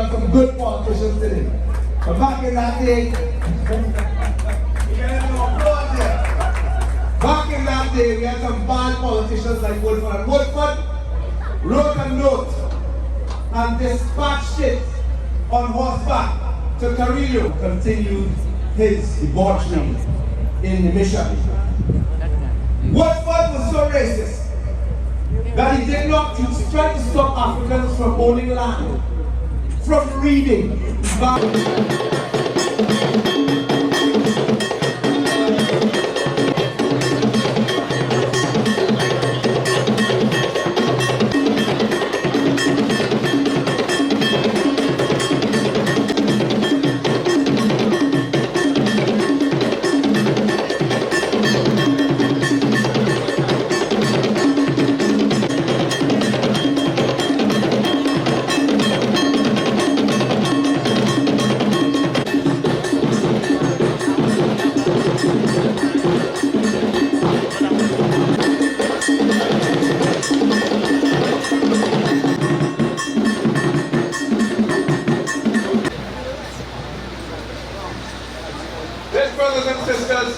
got some good politicians today. But back in that day, we had some bad politicians like Woodford. And Woodford wrote a note and dispatched it on horseback to Carrillo. Continued his debauchery in the mission. Woodford was so racist that he did not try to stop Africans from owning land, from reading. Brothers and sisters,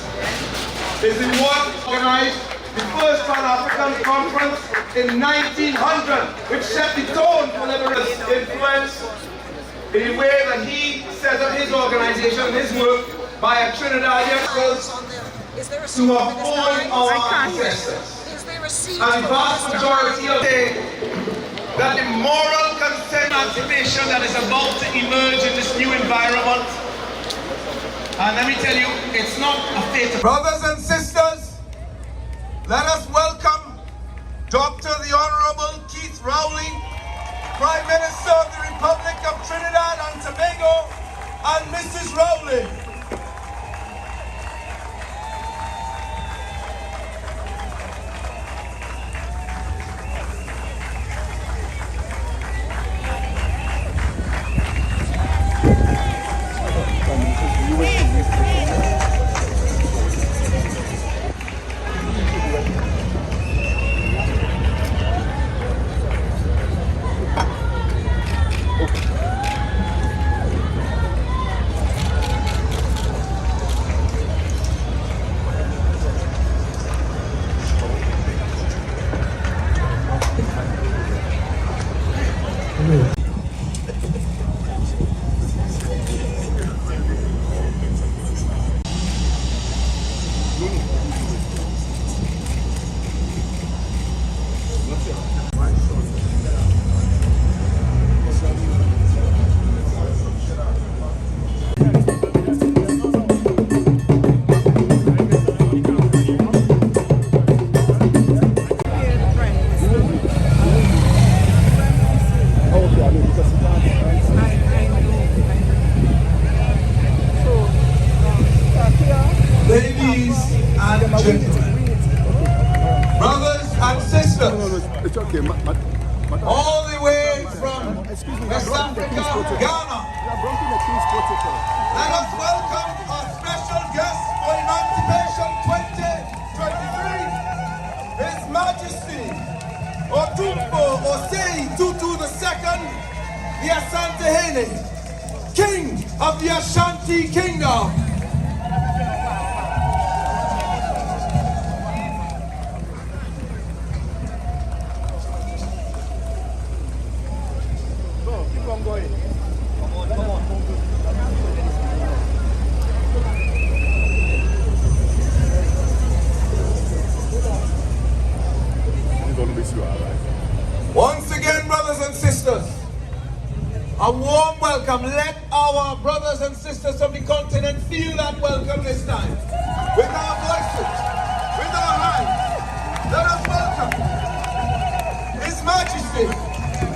is the one organized the first Pan-African Conference in 1900, which set the tone for liberals' influence in the way that he set up his organization and his work by a Trinidadian to avoid our ancestors. And the vast majority of that the moral consent emancipation that is about to emerge in this new environment. And let me tell you, it's not a fate. Brothers and sisters, let us welcome Dr. the Honorable Keith Rowley, Prime Minister of the Republic of Trinidad and Tobago, and Mrs. Rowley. Ladies and gentlemen, brothers and sisters, all the way from West Africa, Ghana, let us welcome our special guest for Emancipation 2023, His Majesty Otumbo Osei Tutu II, the Asantehene, King of the Ashanti Kingdom. Once again, brothers and sisters, a warm welcome. Let our brothers and sisters of the continent feel that welcome this time. With our voices, with our hands, let us welcome His Majesty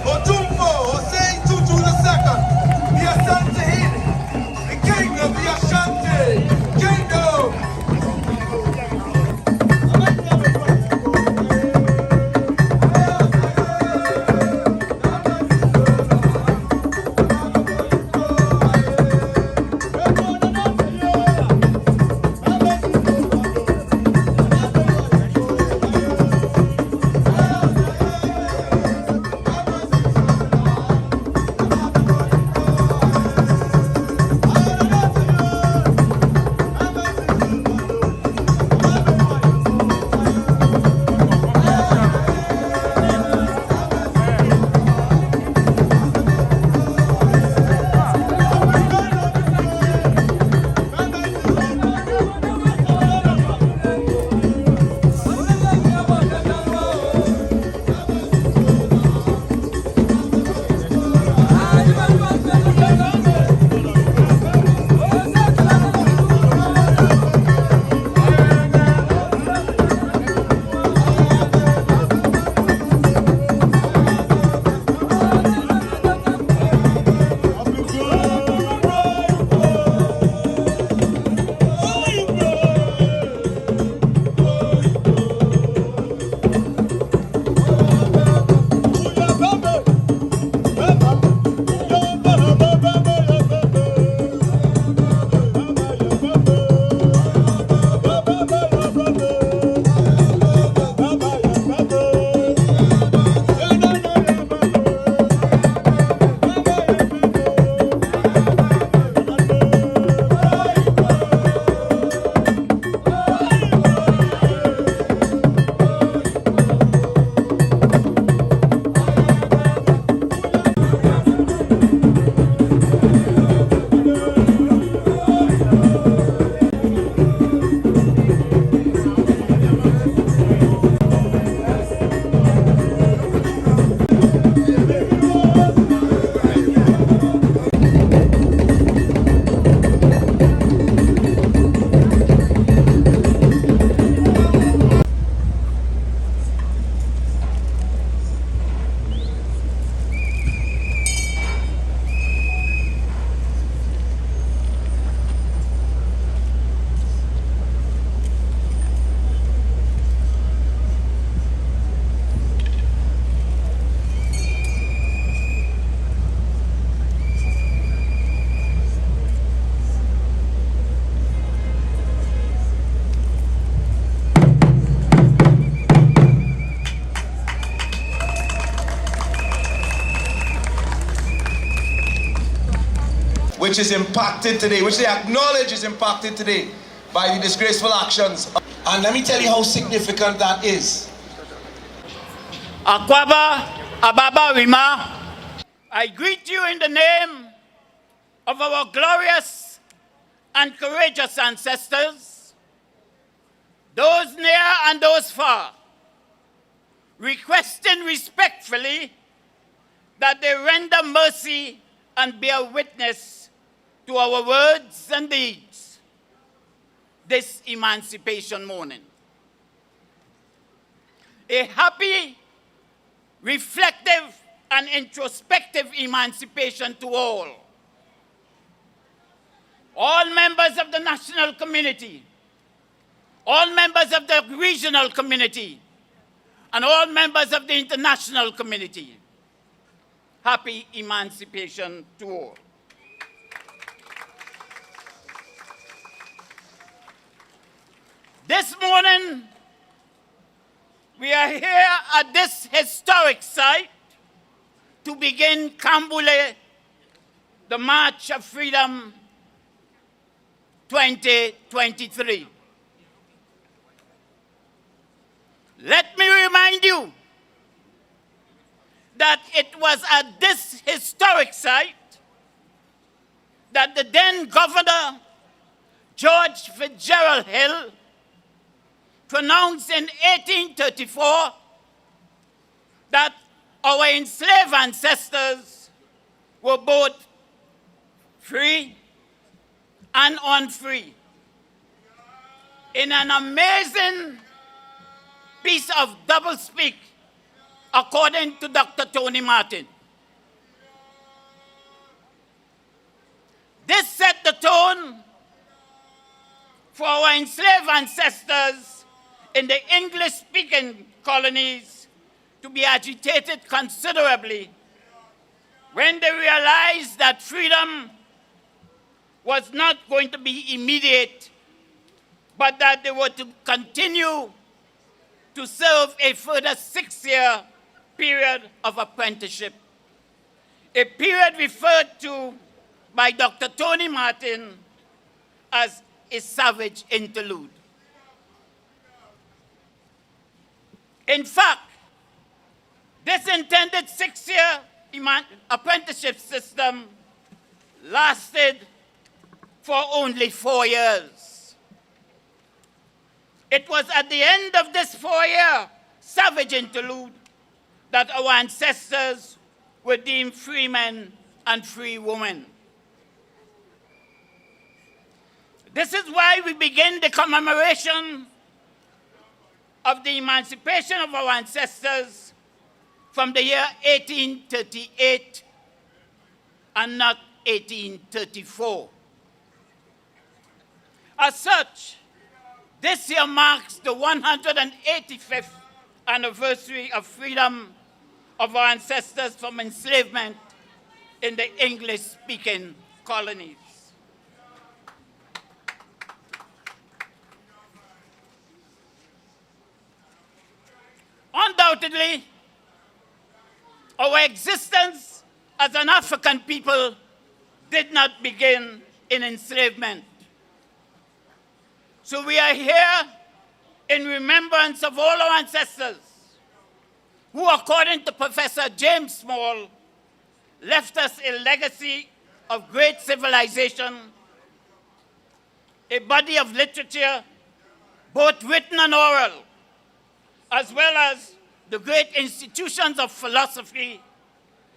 Otumbo Osei Tutu II, the Asantehene, the King of the Ashanti Kingdom. which is impacted today, which they acknowledge is impacted today by the disgraceful actions. And let me tell you how significant that is. Akwaba Ababa Rima, I greet you in the name of our glorious and courageous ancestors, those near and those far, requesting respectfully that they render mercy and bear witness to our words and deeds this Emancipation morning. A happy, reflective, and introspective emancipation to all. All members of the national community, all members of the regional community, and all members of the international community. Happy emancipation to all. This morning, we are here at this historic site to begin Kambule, the March of Freedom 2023. Let me remind you that it was at this historic site that the then Governor George Fitzgerald Hill pronounced in 1834 that our enslaved ancestors were both free and unfree. In an amazing piece of doublespeak, according to Dr. Tony Martin. This set the tone for our enslaved ancestors in the English-speaking colonies to be agitated considerably when they realized that freedom was not going to be immediate, but that they were to continue to serve a further 6-year period of apprenticeship, a period referred to by Dr. Tony Martin as a savage interlude. In fact, this intended 6-year apprenticeship system lasted for only 4 years. It was at the end of this 4-year savage interlude that our ancestors were deemed free men and free women. This is why we begin the commemoration of the emancipation of our ancestors from the year 1838 and not 1834. As such, this year marks the 185th anniversary of freedom of our ancestors from enslavement in the English-speaking colonies. Undoubtedly, our existence as an African people did not begin in enslavement. So we are here in remembrance of all our ancestors who, according to Professor James Small, left us a legacy of great civilization, a body of literature, both written and oral, as well as the great institutions of philosophy,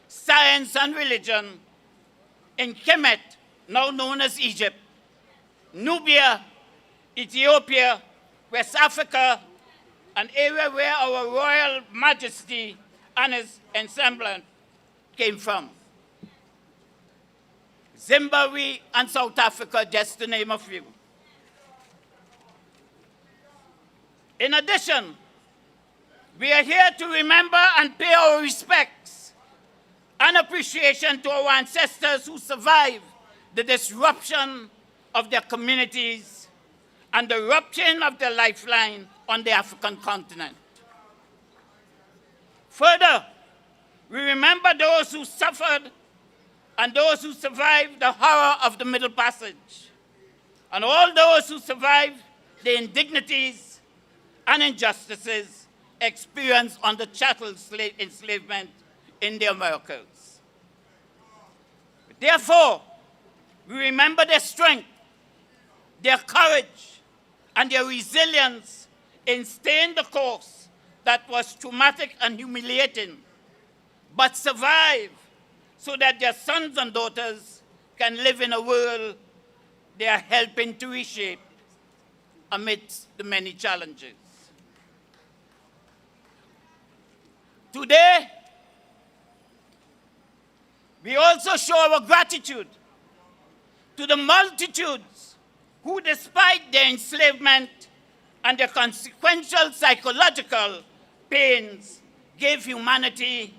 science, and religion in Kemet, now known as Egypt, Nubia, Ethiopia, West Africa, an area where our Royal Majesty and his ensemble came from, Zimbabwe and South Africa, just to name a few. In addition, we are here to remember and pay our respects and appreciation to our ancestors who survived the disruption of their communities and the rupturing of their lifeline on the African continent. Further, we remember those who suffered and those who survived the horror of the Middle Passage, and all those who survived the indignities and injustices experienced under chattel enslavement in the Americas. Therefore, we remember their strength, their courage, and their resilience in staying the course that was traumatic and humiliating, but survive so that their sons and daughters can live in a world they are helping to reshape amidst the many challenges. Today, we also show our gratitude to the multitudes who, despite their enslavement and their consequential psychological pains, gave humanity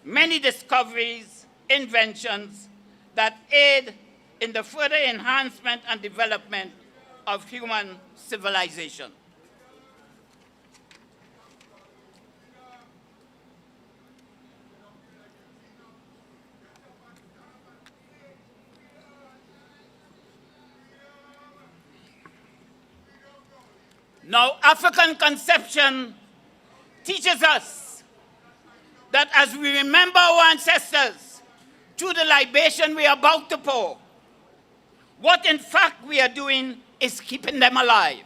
many discoveries, inventions that aid in the further enhancement and development of human civilization. Now, African conception teaches us that as we remember our ancestors through the libation we are about to pour, what in fact we are doing is keeping them alive,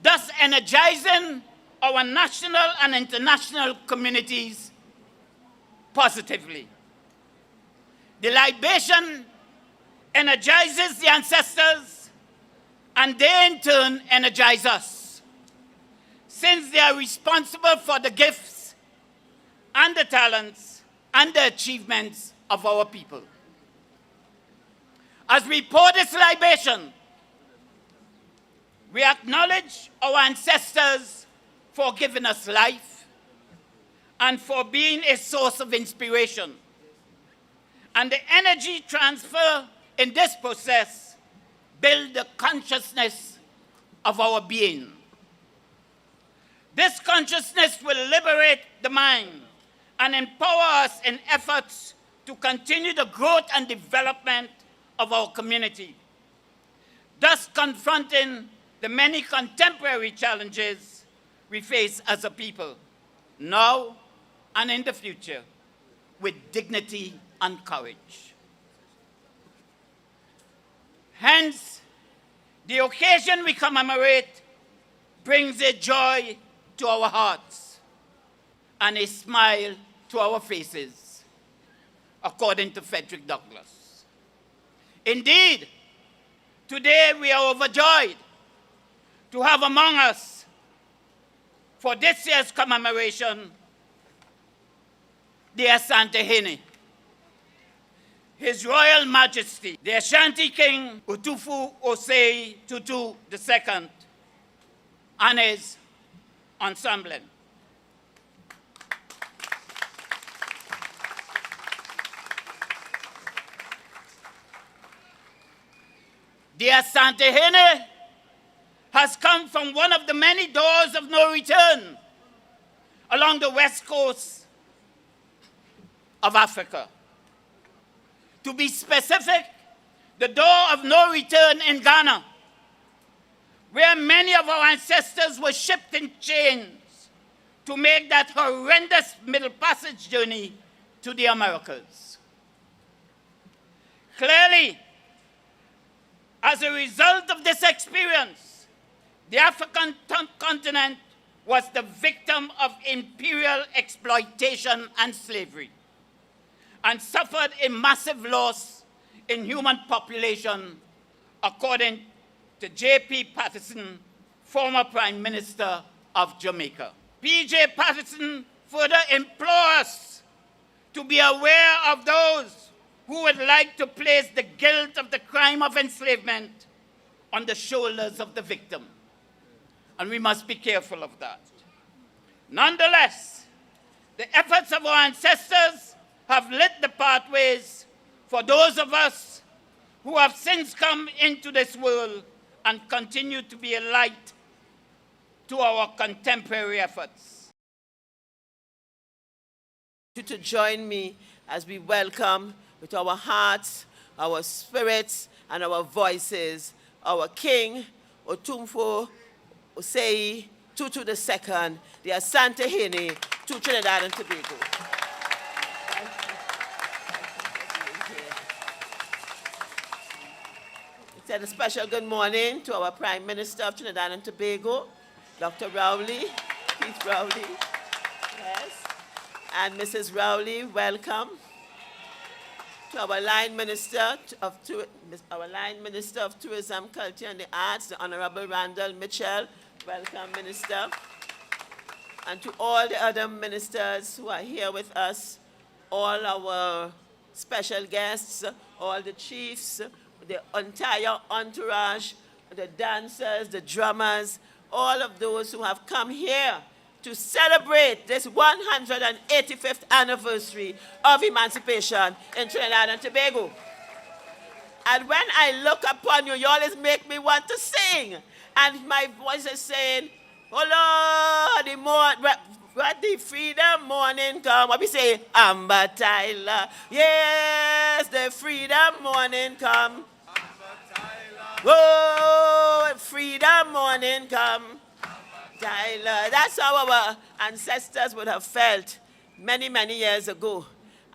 thus energizing our national and international communities positively. The libation energizes the ancestors, and they in turn energize us, since they are responsible for the gifts and the talents and the achievements of our people. As we pour this libation, we acknowledge our ancestors for giving us life and for being a source of inspiration. And the energy transfer in this process build the consciousness of our being. This consciousness will liberate the mind and empower us in efforts to continue the growth and development of our community, thus confronting the many contemporary challenges we face as a people, now and in the future, with dignity and courage. Hence, the occasion we commemorate brings a joy to our hearts and a smile to our faces, according to Frederick Douglass. Indeed, today we are overjoyed to have among us for this year's commemoration the Asantehene, His Royal Majesty, the Ashanti King Utufu Osei Tutu II, and his ensemble. The Asantehene has come from one of the many doors of no return along the west coast of Africa. To be specific, the door of no return in Ghana, where many of our ancestors were shipped in chains to make that horrendous Middle Passage journey to the Americas. Clearly, as a result of this experience, the African continent was the victim of imperial exploitation and slavery, and suffered a massive loss in human population, according to J.P. Patterson, former Prime Minister of Jamaica. P.J. Patterson further implores us to be aware of those who would like to place the guilt of the crime of enslavement on the shoulders of the victim. And we must be careful of that. Nonetheless, the efforts of our ancestors have lit the pathways for those of us who have since come into this world and continue to be a light to our contemporary efforts. To join me as we welcome with our hearts, our spirits, and our voices, our King, Otumfo Osei Tutu II, the Asantehene to Trinidad and Tobago. It's a special good morning to our Prime Minister of Trinidad and Tobago, Dr. Rowley, Keith Rowley, yes, and Mrs. Rowley, welcome. To our line Minister of Tourism, Culture and the Arts, the Honorable Randall Mitchell, welcome, Minister. And to all the other ministers who are here with us, all our special guests, all the chiefs, the entire entourage, the dancers, the drummers, all of those who have come here to celebrate this 185th anniversary of emancipation in Trinidad and Tobago. And when I look upon you, you always make me want to sing. And my voice is saying, oh Lord, what the freedom morning come. What we say? Amber Tyler. Yes, the freedom morning come. Oh, freedom morning come. Tyler. That's how our ancestors would have felt many, many years ago.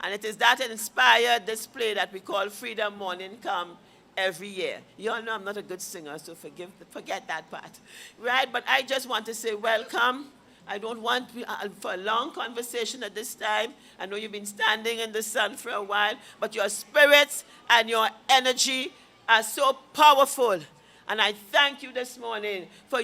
And it is that inspired display that we call Freedom Morning Come every year. You all know I'm not a good singer, so forget that part. Right? But I just want to say welcome. I don't want for a long conversation at this time. I know you've been standing in the sun for a while, but your spirits and your energy are so powerful. And I thank you this morning for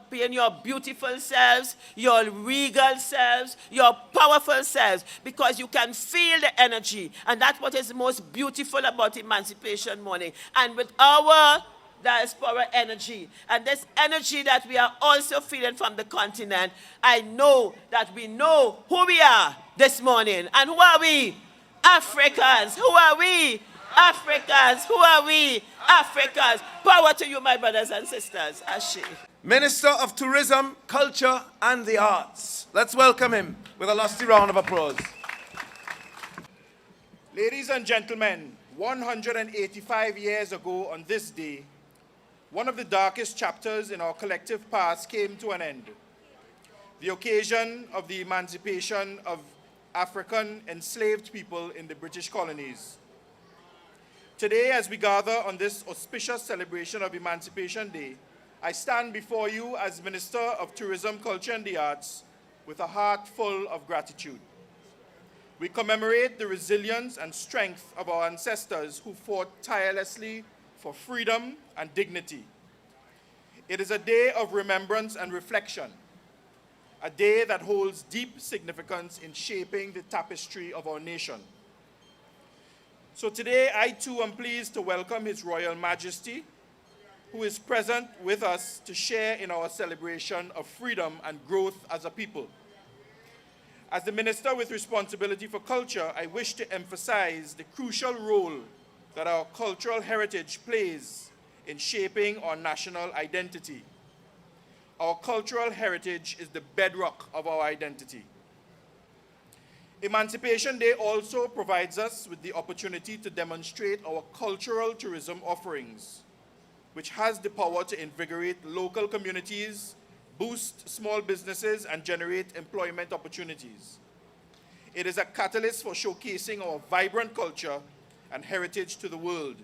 being your beautiful selves, your regal selves, your powerful selves, because you can feel the energy. And that's what is most beautiful about Emancipation Morning. And with our diaspora energy, and this energy that we are also feeling from the continent, I know that we know who we are this morning. And who are we? Africans. Who are we? Africans. Who are we? Africans. Power to you, my brothers and sisters. Ashe. Minister of Tourism, Culture and the Arts. Let's welcome him with a lusty round of applause. Ladies and gentlemen, 185 years ago on this day, one of the darkest chapters in our collective past came to an end. The occasion of the emancipation of African enslaved people in the British colonies. Today, as we gather on this auspicious celebration of Emancipation Day, I stand before you as Minister of Tourism, Culture and the Arts with a heart full of gratitude. We commemorate the resilience and strength of our ancestors who fought tirelessly for freedom and dignity. It is a day of remembrance and reflection, a day that holds deep significance in shaping the tapestry of our nation. So today, I too am pleased to welcome His Royal Majesty, who is present with us to share in our celebration of freedom and growth as a people. As the Minister with responsibility for culture, I wish to emphasize the crucial role that our cultural heritage plays in shaping our national identity. Our cultural heritage is the bedrock of our identity. Emancipation Day also provides us with the opportunity to demonstrate our cultural tourism offerings, which has the power to invigorate local communities, boost small businesses, and generate employment opportunities. It is a catalyst for showcasing our vibrant culture and heritage to the world.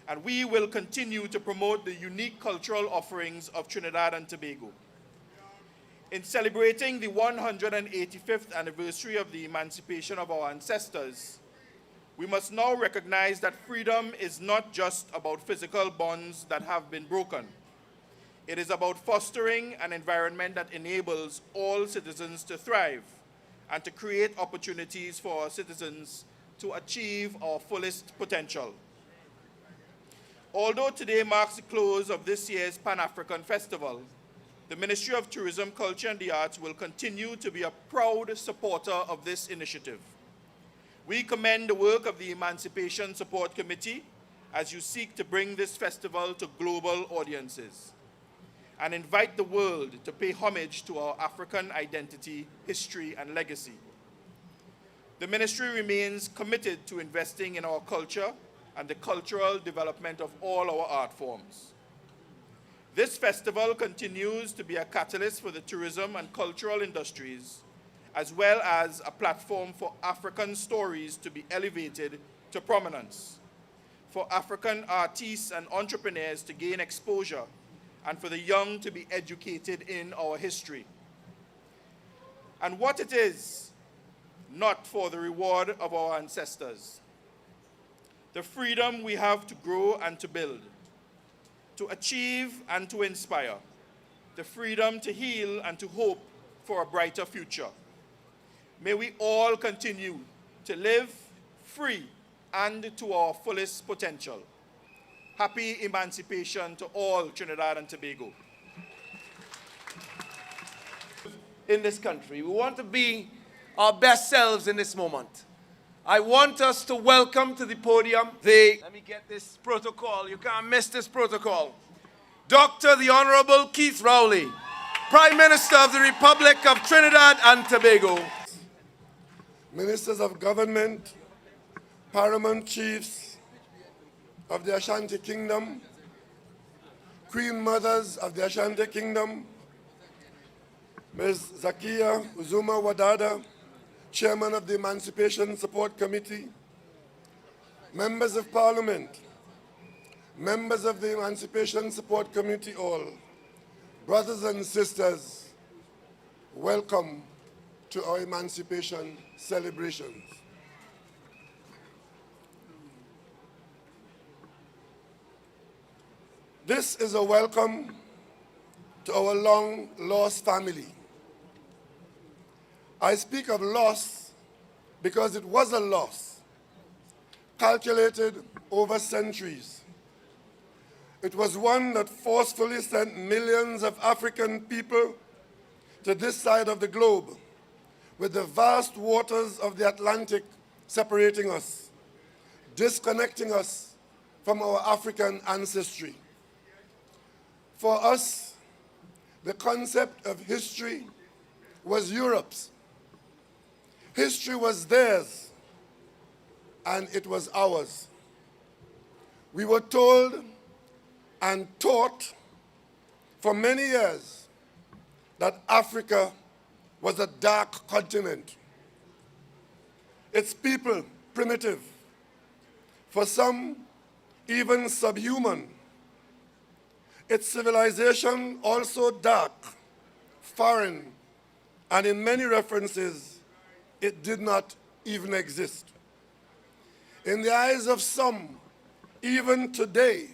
And we will continue to promote the unique cultural offerings of Trinidad and Tobago. In celebrating the 185th anniversary of the emancipation of our ancestors, we must now recognize that freedom is not just about physical bonds that have been broken. It is about fostering an environment that enables all citizens to thrive and to create opportunities for our citizens to achieve our fullest potential. Although today marks the close of this year's Pan-African Festival, the Ministry of Tourism, Culture and the Arts will continue to be a proud supporter of this initiative. We commend the work of the Emancipation Support Committee as you seek to bring this festival to global audiences and invite the world to pay homage to our African identity, history, and legacy. The ministry remains committed to investing in our culture and the cultural development of all our art forms. This festival continues to be a catalyst for the tourism and cultural industries, as well as a platform for African stories to be elevated to prominence, for African artists and entrepreneurs to gain exposure, and for the young to be educated in our history. And what it is, not for the reward of our ancestors. The freedom we have to grow and to build, to achieve and to inspire, the freedom to heal and to hope for a brighter future. May we all continue to live free and to our fullest potential. Happy Emancipation to all Trinidad and Tobago. In this country, we want to be our best selves in this moment. I want us to welcome to the podium let me get this protocol, you can't miss this protocol. Dr. the Honorable Keith Rowley, Prime Minister of the Republic of Trinidad and Tobago. Ministers of government, paramount chiefs of the Ashanti Kingdom, Queen Mothers of the Ashanti Kingdom, Ms. Zakia Uzuma Wadada, Chairman of the Emancipation Support Committee, Members of Parliament, members of the Emancipation Support Committee all, brothers and sisters, welcome to our Emancipation celebrations. This is a welcome to our long-lost family. I speak of loss because it was a loss, calculated over centuries. It was one that forcefully sent millions of African people to this side of the globe, with the vast waters of the Atlantic separating us, disconnecting us from our African ancestry. For us, the concept of history was Europe's. History was theirs, and it was ours. We were told and taught for many years that Africa was a dark continent. Its people primitive, for some even subhuman. Its civilization also dark, foreign, and in many references, it did not even exist. In the eyes of some, even today,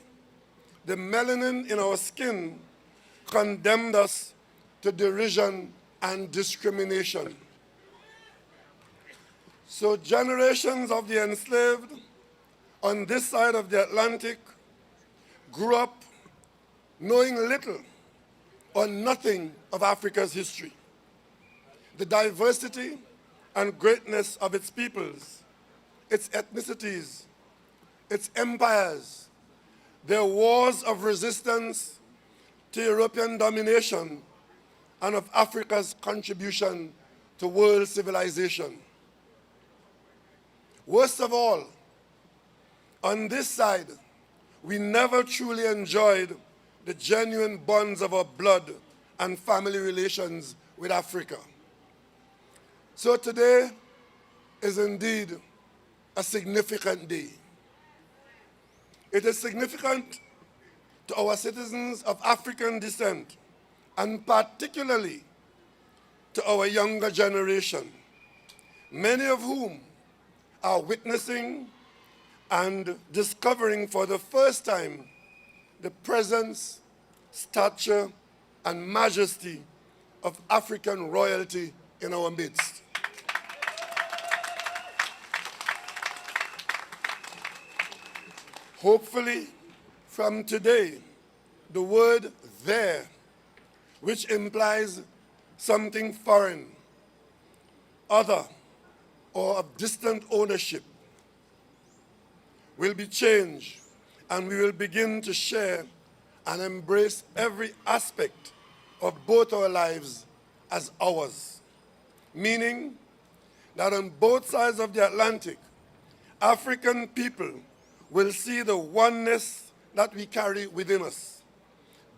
the melanin in our skin condemned us to derision and discrimination. So generations of the enslaved on this side of the Atlantic grew up knowing little or nothing of Africa's history, the diversity and greatness of its peoples, its ethnicities, its empires, their wars of resistance to European domination, and of Africa's contribution to world civilization. Worst of all, on this side, we never truly enjoyed the genuine bonds of our blood and family relations with Africa. So today is indeed a significant day. It is significant to our citizens of African descent, and particularly to our younger generation, many of whom are witnessing and discovering for the first time the presence, stature, and majesty of African royalty in our midst. Hopefully, from today, the word "there," which implies something foreign, other, or of distant ownership, will be changed, and we will begin to share and embrace every aspect of both our lives as ours, meaning that on both sides of the Atlantic, African people will see the oneness that we carry within us.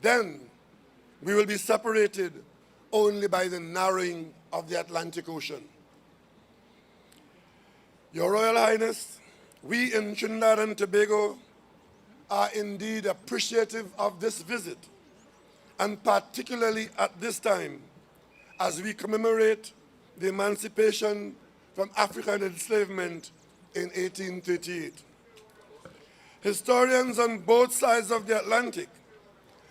Then we will be separated only by the narrowing of the Atlantic Ocean. Your Royal Highness, we in Trinidad and Tobago are indeed appreciative of this visit, and particularly at this time as we commemorate the emancipation from African enslavement in 1838. Historians on both sides of the Atlantic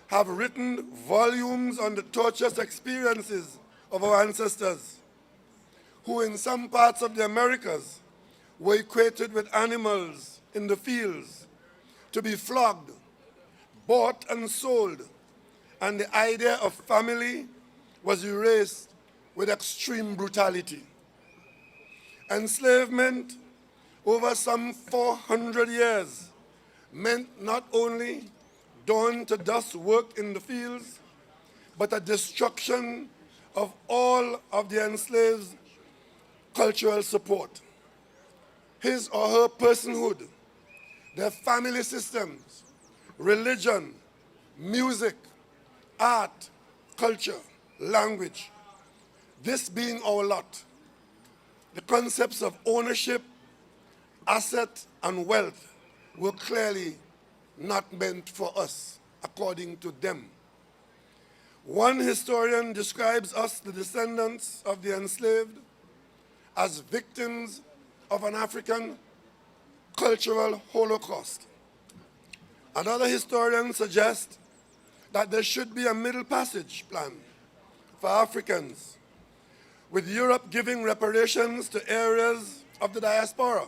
have written volumes on the torturous experiences of our ancestors, who in some parts of the Americas were equated with animals in the fields, to be flogged, bought and sold, and the idea of family was erased with extreme brutality. Enslavement over some 400 years meant not only dawn to dusk work in the fields, but a destruction of all of the enslaved's cultural support. His or her personhood, their family systems, religion, music, art, culture, language. This being our lot, the concepts of ownership, asset, and wealth were clearly not meant for us, according to them. One historian describes us, the descendants of the enslaved, as victims of an African cultural holocaust. Another historian suggests that there should be a middle passage plan for Africans, with Europe giving reparations to areas of the diaspora,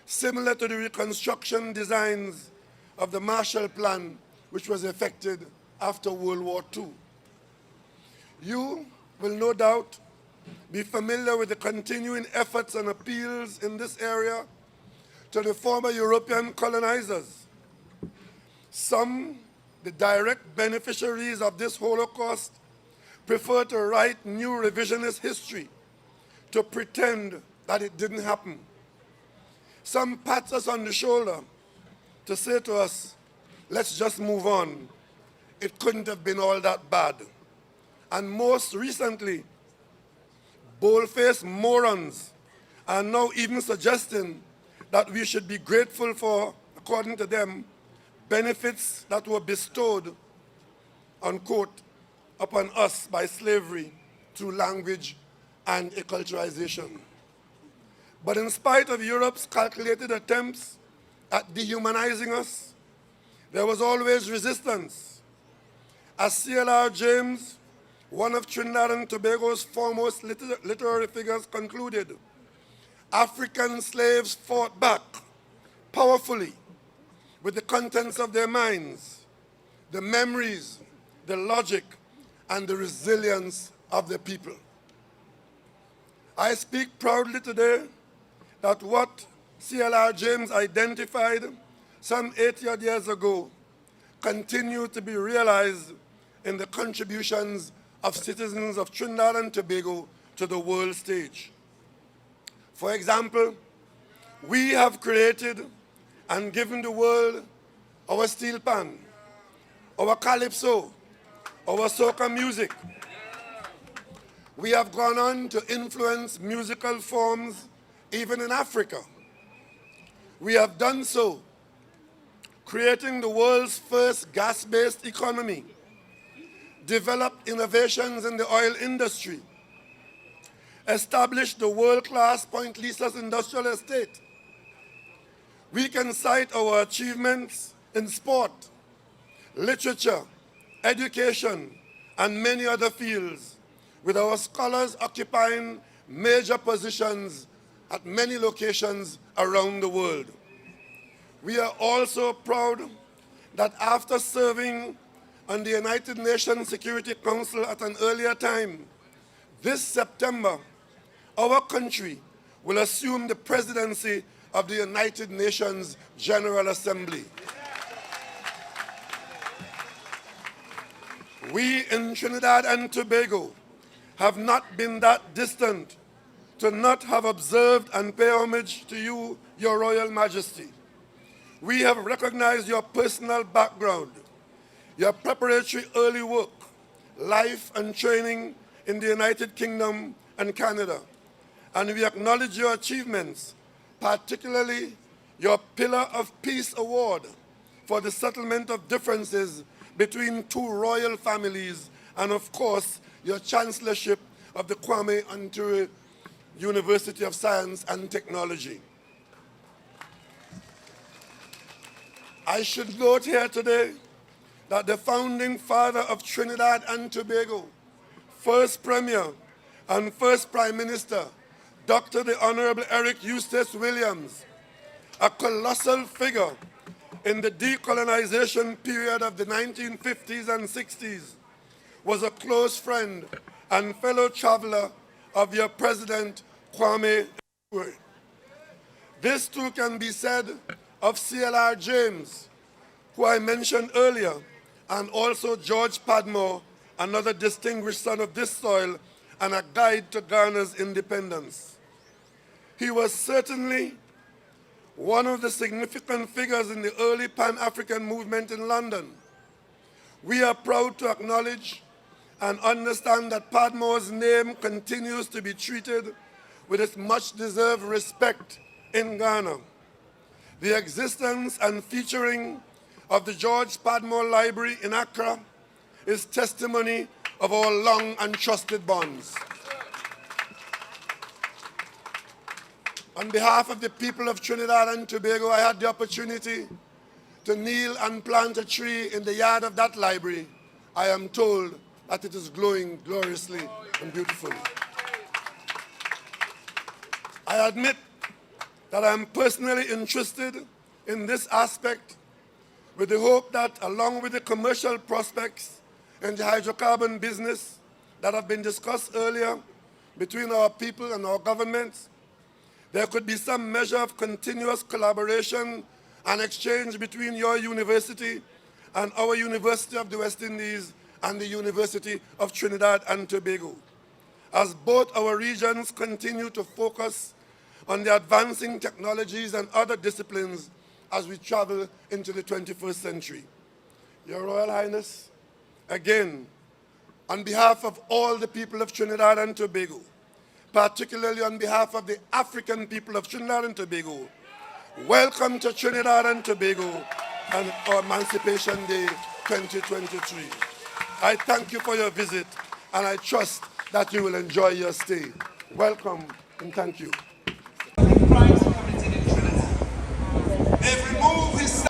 similar to the reconstruction designs of the Marshall Plan, which was effected after World War II. You will no doubt be familiar with the continuing efforts and appeals in this area to the former European colonizers. Some, the direct beneficiaries of this Holocaust, prefer to write new revisionist history to pretend that it didn't happen. Some pat us on the shoulder to say to us, let's just move on. It couldn't have been all that bad. And most recently, bold-faced morons are now even suggesting that we should be grateful for, according to them, benefits that were bestowed, unquote, upon us by slavery through language and acculturation. But in spite of Europe's calculated attempts at dehumanizing us, there was always resistance. As C.L.R. James, one of Trinidad and Tobago's foremost literary figures, concluded, African slaves fought back powerfully with the contents of their minds, the memories, the logic, and the resilience of the people. I speak proudly today that what C.L.R. James identified some 80 odd years ago continue to be realized in the contributions of citizens of Trinidad and Tobago to the world stage. For example, we have created and given the world our steel pan, our calypso, our soca music. We have gone on to influence musical forms even in Africa. We have done so, creating the world's first gas-based economy, developed innovations in the oil industry, established the world-class Point Lisa's industrial estate. We can cite our achievements in sport, literature, education, and many other fields, with our scholars occupying major positions at many locations around the world. We are also proud that after serving on the United Nations Security Council at an earlier time, this September, our country will assume the presidency of the United Nations General Assembly. We in Trinidad and Tobago have not been that distant to not have observed and pay homage to you, your Royal Majesty. We have recognized your personal background, your preparatory early work, life and training in the United Kingdom and Canada, and we acknowledge your achievements, particularly your Pillar of Peace Award for the settlement of differences between two royal families, and of course, your Chancellorship of the Kwame Nkrumah University of Science and Technology. I should note here today that the founding father of Trinidad and Tobago, first Premier and first Prime Minister, Dr. the Honorable Eric Eustace Williams, a colossal figure in the decolonization period of the 1950s and 60s, was a close friend and fellow traveler of your President Kwame Nkrumah. This too can be said of CLR James, who I mentioned earlier, and also George Padmore, another distinguished son of this soil and a guide to Ghana's independence. He was certainly one of the significant figures in the early Pan-African movement in London. We are proud to acknowledge and understand that Padmore's name continues to be treated with its much-deserved respect in Ghana. The existence and featuring of the George Padmore Library in Accra is testimony of our long and trusted bonds. On behalf of the people of Trinidad and Tobago, I had the opportunity to kneel and plant a tree in the yard of that library. I am told that it is glowing gloriously and beautifully. I admit that I am personally interested in this aspect with the hope that, along with the commercial prospects in the hydrocarbon business that have been discussed earlier between our people and our governments, there could be some measure of continuous collaboration and exchange between your university and our University of the West Indies and the University of Trinidad and Tobago, as both our regions continue to focus on the advancing technologies and other disciplines as we travel into the 21st century. Your Royal Highness, again, on behalf of all the people of Trinidad and Tobago, particularly on behalf of the African people of Trinidad and Tobago, welcome to Trinidad and Tobago and our Emancipation Day 2023. I thank you for your visit, and I trust that you will enjoy your stay. Welcome, and thank you. They've removed his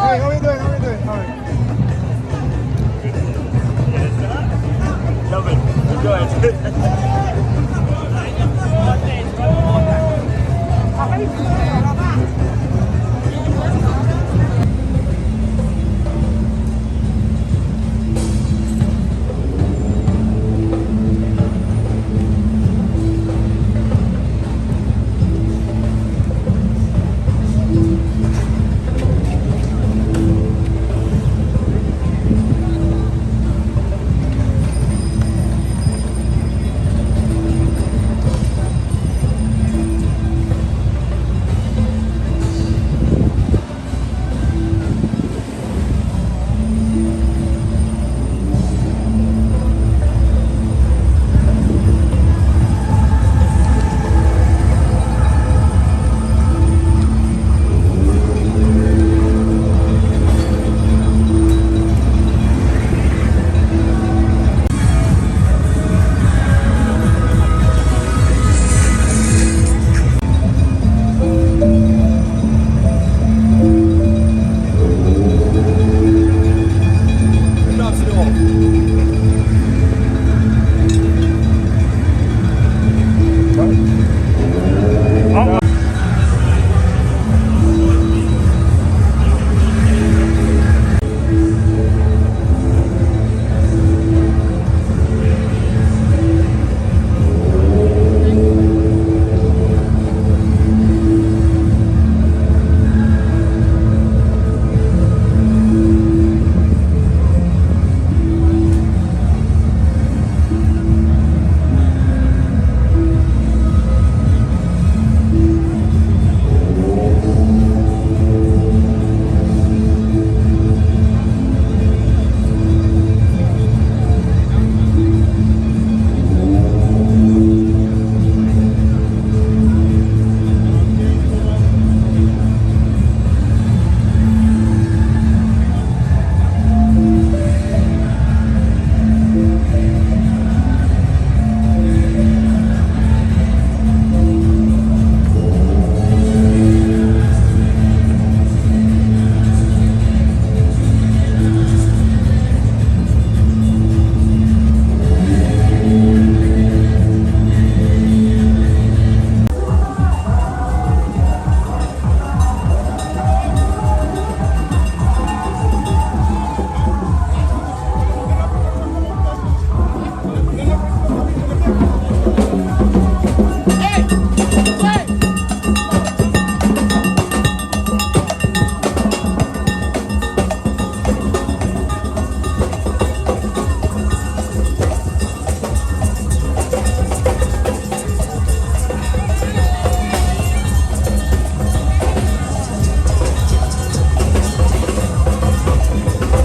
Hey, how are you doing? How are you doing? How are you? Love it. Enjoy it.